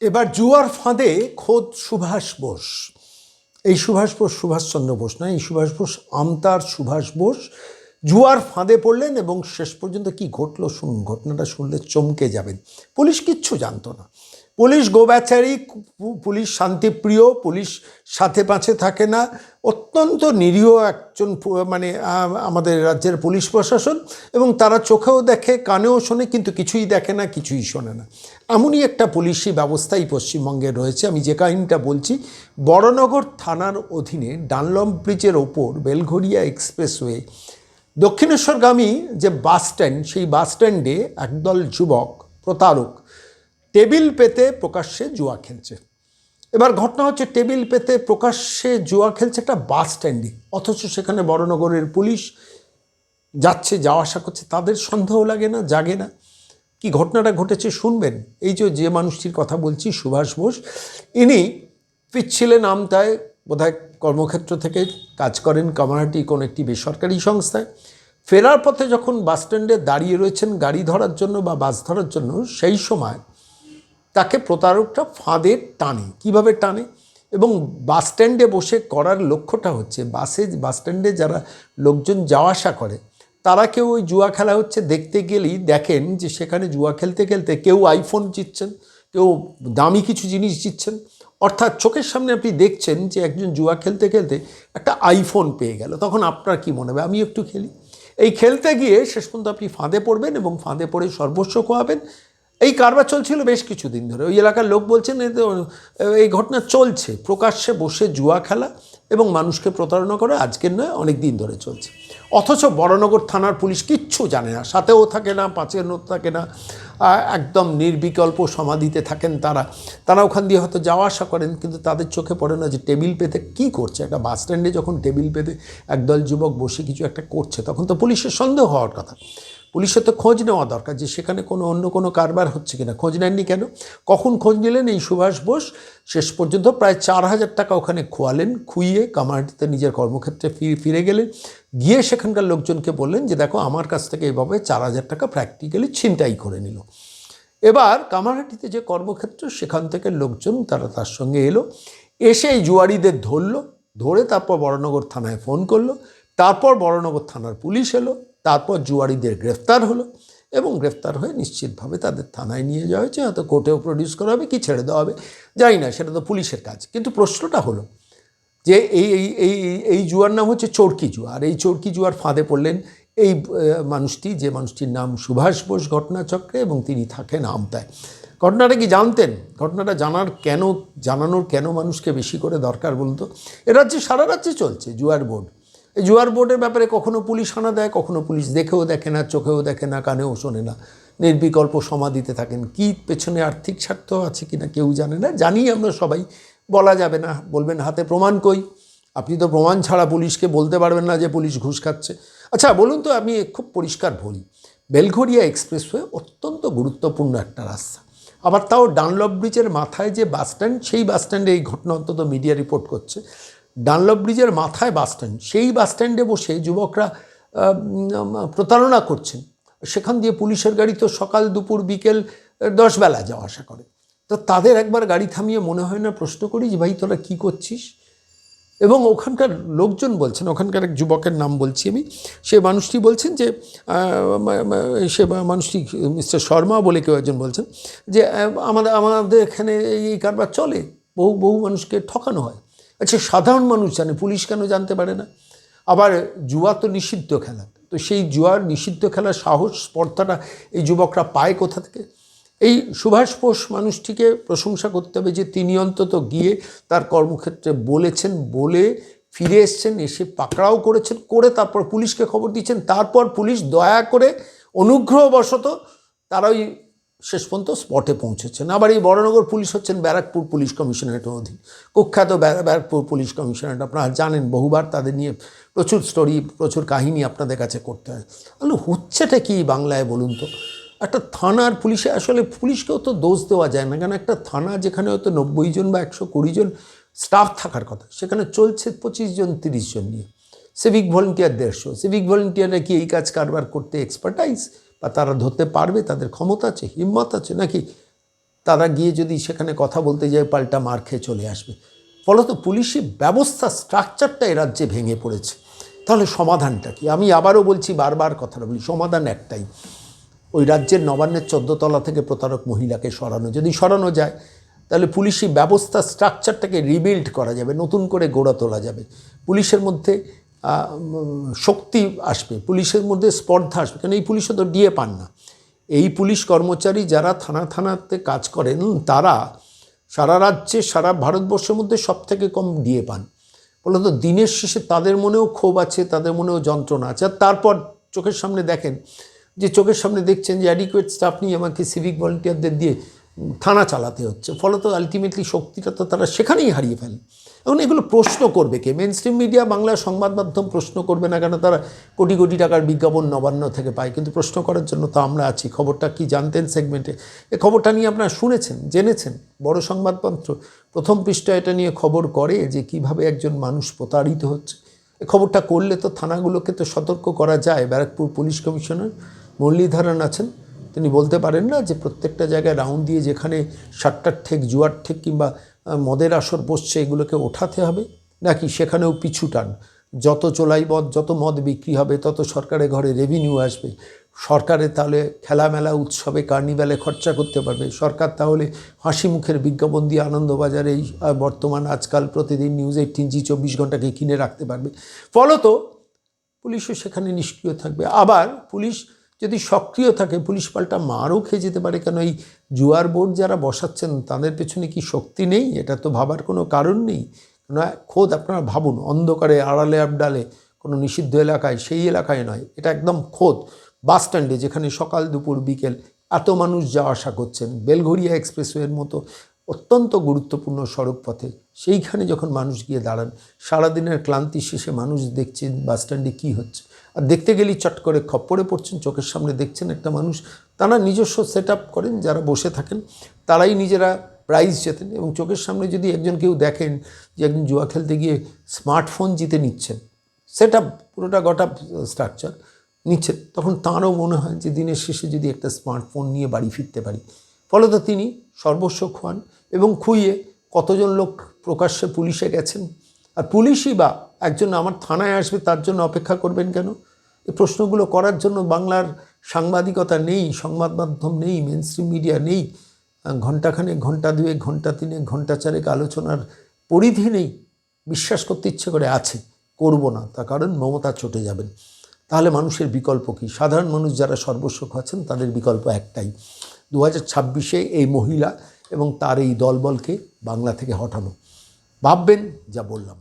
এবার জুয়ার ফাঁদে খোদ সুভাষ বোস। এই সুভাষ বোস সুভাষচন্দ্র বোস নয়, এই সুভাষ বোস আমতার সুভাষ বোস জুয়ার ফাঁদে পড়লেন এবং শেষ পর্যন্ত কি ঘটলো শুনুন। ঘটনাটা শুনলে চমকে যাবেন। পুলিশ কিচ্ছু জানতো না। পুলিশ গোবেচারী, পুলিশ শান্তিপ্রিয়, পুলিশ সাথে পাঁচে থাকে না, অত্যন্ত নিরীহ একজন আমাদের রাজ্যের পুলিশ প্রশাসন, এবং তারা চোখেও দেখে কানেও শোনে কিন্তু কিছুই দেখে না, কিছুই শোনে না। এমনই একটা পুলিশি ব্যবস্থাই পশ্চিমবঙ্গে রয়েছে। আমি যে কাহিনিটা বলছি, বড়নগর থানার অধীনে ডানলপ ব্রিজের ওপর বেলঘরিয়া এক্সপ্রেসওয়ে দক্ষিণেশ্বরগামী যে বাস স্ট্যান্ড, সেই বাস স্ট্যান্ডে একদল যুবক প্রতারক টেবিল পেতে প্রকাশ্যে জুয়া খেলছে। এবার ঘটনা হচ্ছে, টেবিল পেতে প্রকাশ্যে জুয়া খেলছে একটা বাস স্ট্যান্ডে, অথচ সেখানে বড়নগরের পুলিশ যাচ্ছে, যাওয়া আসা করছে, তাদের সন্দেহ লাগে না, জাগে না। কি ঘটনাটা ঘটেছে শুনবেন। এই যে মানুষটির কথা বলছি, সুভাষ বোস, ইনি ফিরছিলেন আমতায়, বোধহয় কর্মক্ষেত্র থেকে, কাজ করেন কামারহাটি কোনো একটি বেসরকারি সংস্থায়। ফেরার পথে যখন বাস স্ট্যান্ডে দাঁড়িয়ে রয়েছেন গাড়ি ধরার জন্য বা বাস ধরার জন্য, সেই সময় তাকে প্রতারকটা ফাঁদে টানে। কিভাবে টানে? এবং বাস স্ট্যান্ডে বসে করার লক্ষ্যটা হচ্ছে, বাস স্ট্যান্ডে যারা লোকজন যাওয়া আসা করে, তারা কেউ ওই জুয়া খেলা হচ্ছে দেখতে গেলেই দেখেন যে সেখানে জুয়া খেলতে খেলতে কেউ আইফোন জিতছেন, কেউ দামি কিছু জিনিস জিতছেন। অর্থাৎ চোখের সামনে আপনি দেখছেন যে একজন জুয়া খেলতে খেলতে একটা আইফোন পেয়ে গেল, তখন আপনার কি মনে হবে, আমি একটু খেলি। এই খেলতে গিয়ে শেষ পর্যন্ত আপনি ফাঁদে পড়বেন এবং ফাঁদে পড়ে সর্বস্ব খোয়াবেন। এই কারবার চলছিল বেশ কিছুদিন ধরে। ওই এলাকার লোক বলছেন এই ঘটনা চলছে, প্রকাশ্যে বসে জুয়া খেলা এবং মানুষকে প্রতারণা করে আজকের নয়, অনেক দিন ধরে চলছে। অথচ বড়নগর থানার পুলিশ কিচ্ছু জানে না, সাথেও থাকে না, পাঁচের নোট থাকে না, একদম নির্বিকল্প সমাধিতে থাকেন তারা ওখান দিয়ে হয়তো যাওয়া আসা করেন, কিন্তু তাদের চোখে পড়ে না যে টেবিল পেতে কী করছে। একটা বাস স্ট্যান্ডে যখন টেবিল পেতে একদল যুবক বসে কিছু একটা করছে, তখন তো পুলিশের সন্দেহ হওয়ার কথা। পুলিশের তো খোঁজ নেওয়া দরকার যে সেখানে অন্য কোনো কারবার হচ্ছে কিনা। খোঁজ নেননি কেন? কখন খোঁজ নিলেন? এই সুভাষ বোস শেষ পর্যন্ত প্রায় 4,000 টাকা ওখানে খোয়ালেন, খুইয়ে কামারহাটিতে নিজের কর্মক্ষেত্রে ফিরে গেলেন। গিয়ে সেখানকার লোকজনকে বললেন যে দেখো, আমার কাছ থেকে এভাবে 4,000 টাকা প্র্যাকটিক্যালি ছিনতাই করে নিল। এবার কামারহাটিতে যে কর্মক্ষেত্র, সেখান থেকে লোকজন তার সঙ্গে এলো, এসে এই জুয়ারিদের ধরে তারপর বড়নগর থানায় ফোন করলো। তারপর বড়নগর থানার পুলিশ এলো, তারপর জুয়ারিদের গ্রেফতার হলো এবং গ্রেফতার হয়ে নিশ্চিতভাবে তাদের থানায় নিয়ে যাওয়া হয়েছে। হয়তো কোর্টেও প্রডিউস করা হবে, কি ছেড়ে দেওয়া হবে জানি না, সেটা তো পুলিশের কাজ। কিন্তু প্রশ্নটা হলো যে এই এই এই এই জুয়ার নাম হচ্ছে চরকি জুয়া। আর এই চরকি জুয়ার ফাঁদে পড়লেন এই যে মানুষটির নাম সুভাষ বোস ঘটনাচক্রে, এবং তিনি থাকেন আমতায়। ঘটনাটা কি জানতেন? ঘটনাটা জানানোর কেন মানুষকে বেশি করে দরকার বলুন তো? এ রাজ্যে, সারা রাজ্যে চলছে জুয়ার বোর্ড। এই জুয়ার বোর্ডের ব্যাপারে কখনো পুলিশ হানা দেয়, কখনো পুলিশ দেখেও দেখে না, চোখেও দেখে না, কানেও শোনে না, নির্বিকল্প সমাধিতে থাকেন। কি পেছনে আর্থিক স্বার্থ আছে কিনা কেউ জানে না, জানি আমরা সবাই, বলা যাবে না। বলবেন হাতে প্রমাণ কই? আপনি তো প্রমাণ ছাড়া পুলিশকে বলতে পারবেন না যে পুলিশ ঘুষ খাচ্ছে। আচ্ছা বলুন তো, আমি খুব পরিষ্কার বলি, বেলঘরিয়া এক্সপ্রেসওয়ে অত্যন্ত গুরুত্বপূর্ণ একটা রাস্তা, আবার তাও ডানলপ ব্রিজের মাথায় যে বাস স্ট্যান্ড, সেই বাস স্ট্যান্ডে এই ঘটনা অন্তত মিডিয়া রিপোর্ট করছে। ডানলপ ব্রিজের মাথায় বাস স্ট্যান্ড, সেই বাস স্ট্যান্ডে বসে যুবকরা প্রতারণা করছেন। সেখান দিয়ে পুলিশের গাড়ি তো সকাল দুপুর বিকেল 10 বেলা যাওয়া আসা করে। তো তাদের একবার গাড়ি থামিয়ে মনে হয় না প্রশ্ন করি যে ভাই তোরা কী করছিস? এবং ওখানকার লোকজন বলছেন, ওখানকার এক যুবকের নাম বলছি আমি, সে মানুষটি বলছেন যে মানুষটি মিস্টার শর্মা বলে কেউ একজন বলছেন যে আমাদের এখানে এই কারবার চলে, বহু মানুষকে ঠকানো হয়। আচ্ছা, সাধারণ মানুষ জানে, পুলিশ কেন জানতে পারে না? আবার জুয়া তো নিষিদ্ধ খেলা, তো সেই জুয়ার নিষিদ্ধ খেলার সাহস, স্পর্ধাটা এই যুবকরা পায় কোথা থেকে? এই সুভাষ বোস মানুষটিকে প্রশংসা করতে হবে যে তিনি অন্তত গিয়ে তার কর্মক্ষেত্রে বলেছেন, বলে ফিরে এসছেন, এসে পাকড়াও করেছেন, করে তারপর পুলিশকে খবর দিচ্ছেন। তারপর পুলিশ দয়া করে, অনুগ্রহবশত তারা ওই শেষ পর্যন্ত স্পটে পৌঁছেছেন। আবার এই বড়নগর পুলিশ হচ্ছেন ব্যারাকপুর পুলিশ কমিশনারেটের অধীন, কুখ্যাত ব্যারাকপুর পুলিশ কমিশনারেট। আপনারা জানেন, বহুবার তাদের নিয়ে প্রচুর স্টোরি, প্রচুর কাহিনী আপনাদের কাছে করতে হয়। তাহলে হচ্ছেটা কি বাংলায় বলুন তো? একটা থানার পুলিশে, আসলে পুলিশকেও তো দোষ দেওয়া যায় না, কারণ একটা থানা যেখানে হয়তো 90 জন বা 120 জন স্টাফ থাকার কথা, সেখানে চলছে 25 জন 30 জন নিয়ে। Civic volunteer 150। সিভিক ভলেন্টিয়াররা কি এই কাজ কারবার করতে এক্সপার্টাইজ, বা তারা ধরতে পারবে? তাদের ক্ষমতা আছে, হিম্মত আছে নাকি? তারা গিয়ে যদি সেখানে কথা বলতে যায় পাল্টা মার খেয়ে চলে আসবে। ফলত পুলিশি ব্যবস্থা স্ট্রাকচারটা এ রাজ্যে ভেঙে পড়েছে। তাহলে সমাধানটা কি? আমি আবারও বলছি, বারবার কথাটা বলি, সমাধান একটাই, ওই রাজ্যের নবান্নের 14 তলা থেকে প্রতারক মহিলাকে সরানো। যদি সরানো যায় তাহলে পুলিশি ব্যবস্থা স্ট্রাকচারটাকে রিবিল্ড করা যাবে, নতুন করে গড়ে তোলা যাবে। পুলিশের মধ্যে শক্তি আসবে, পুলিশের মধ্যে স্পর্ধা আসবে। কারণ এই পুলিশও তো ডিএ পান না। এই পুলিশ কর্মচারী যারা থানাতে কাজ করেন তারা সারা রাজ্যে, সারা ভারতবর্ষের মধ্যে সবথেকে কম ডিএ পান। বলতো দিনের শেষে তাদের মনেও ক্ষোভ আছে, তাদের মনেও যন্ত্রণা আছে। আর তারপর চোখের সামনে দেখেন যে, চোখের সামনে দেখছেন যে অ্যাডিকুয়েট স্টাফ নিয়ে আমাকে সিভিক ভলেন্টিয়ারদের দিয়ে থানা চালাতে হচ্ছে। ফলত আলটিমেটলি শক্তিটা তো তারা সেখানেই হারিয়ে ফেলে। এখন এগুলো প্রশ্ন করবে কে? মেন স্ট্রিম মিডিয়া, বাংলা সংবাদ মাধ্যম প্রশ্ন করবে না কেন? তারা কোটি কোটি টাকার বিজ্ঞাপন নবান্ন থেকে পায়। কিন্তু প্রশ্ন করার জন্য তো আমরা আছি। খবরটা কি জানতেন সেগমেন্টে? এই খবরটা নিয়ে আপনারা শুনেছেন, জেনেছেন। বড় সংবাদপত্র প্রথম পৃষ্ঠায় এটা নিয়ে খবর করে যে কিভাবে একজন মানুষ প্রতারিত হচ্ছে। এই খবরটা করলে তো থানাগুলোকে তো সতর্ক করা যায়। ব্যারাকপুর পুলিশ কমিশনার মুরলীধরন আছেন, তিনি বলতে পারেন না যে প্রত্যেকটা জায়গায় রাউন্ড দিয়ে যেখানে সাতটার ঠেক, জুয়ার ঠেক কিংবা মদের আসর বসছে এগুলোকে ওঠাতে হবে, নাকি সেখানেও পিছু টান? যত চোলাই মদ, যত মদ বিক্রি হবে তত সরকারের ঘরে রেভিনিউ আসবে। সরকারে তাহলে খেলামেলা, উৎসবে, কার্নিভ্যালে খরচা করতে পারবে। সরকার তাহলে হাসি মুখের বিজ্ঞাপন দিয়ে আনন্দবাজারে এই বর্তমান আজকাল প্রতিদিন নিউজ 18G 24 ঘন্টাকে কিনে রাখতে পারবে। ফলত পুলিশও সেখানে নিষ্ক্রিয় থাকবে। আবার পুলিশ যদি সক্রিয় থাকে, পুলিশ পাল্টা মারও খেয়ে যেতে পারে। কেন এই জুয়ার বোর্ড যারা বসাচ্ছেন তাদের পেছনে কি শক্তি নেই? এটা তো ভাবার কোনো কারণ নেই। না, খোদ আপনারা ভাবুন, অন্ধকারে, আড়ালে আবডালে, কোনো নিষিদ্ধ এলাকায়, সেই এলাকায় নয়, এটা একদম খোদ বাস স্ট্যান্ডে, যেখানে সকাল দুপুর বিকেল এত মানুষ যাওয়া আসা করছেন, বেলঘরিয়া এক্সপ্রেসওয়ের মতো অত্যন্ত গুরুত্বপূর্ণ সড়ক পথে, সেইখানে যখন মানুষ গিয়ে দাঁড়ান, সারাদিনের ক্লান্তি শেষে মানুষ দেখছেন বাস স্ট্যান্ডে কী হচ্ছে। আর দেখতে গেলেই চট করে খপ্পরে পড়ছেন, চোখের সামনে দেখছেন একটা মানুষ। তারা নিজস্ব সেট আপ করেন, যারা বসে থাকেন তারাই নিজেরা প্রাইজ জেতেন। এবং চোখের সামনে যদি একজন কেউ দেখেন যে একজন জুয়া খেলতে গিয়ে স্মার্টফোন জিতে নিচ্ছেন, সেট আপ পুরোটা গোটা স্ট্রাকচার নিচ্ছেন, তখন তাঁরও মনে হয় যে দিনের শেষে যদি একটা স্মার্টফোন নিয়ে বাড়ি ফিরতে পারি। ফলত তিনি সর্বস্ব খোয়ান এবং খুইয়ে কতজন লোক প্রকাশ্যে পুলিশে গেছেন। আর পুলিশই বা একজন আমার থানায় আসবে তার জন্য অপেক্ষা করবেন কেন? এই প্রশ্নগুলো করার জন্য বাংলার সাংবাদিকতা নেই, সংবাদ মাধ্যম নেই, মেন স্ট্রিম মিডিয়া নেই। ঘণ্টাখানেক, ঘণ্টা দুয়েক, ঘণ্টা তিনেক, ঘণ্টা চারেক আলোচনার পরিধি নেই। বিশ্বাস করতে ইচ্ছে করে, আছে, করব না, তার কারণ মমতা চটে যাবেন। তাহলে মানুষের বিকল্প কী? সাধারণ মানুষ যারা সর্বস্ব খাচ্ছেন তাদের বিকল্প একটাই, 2026-এ এই মহিলা এবং তার এই দলবলকে বাংলা থেকে হটানো। ভাববেন যা বললাম।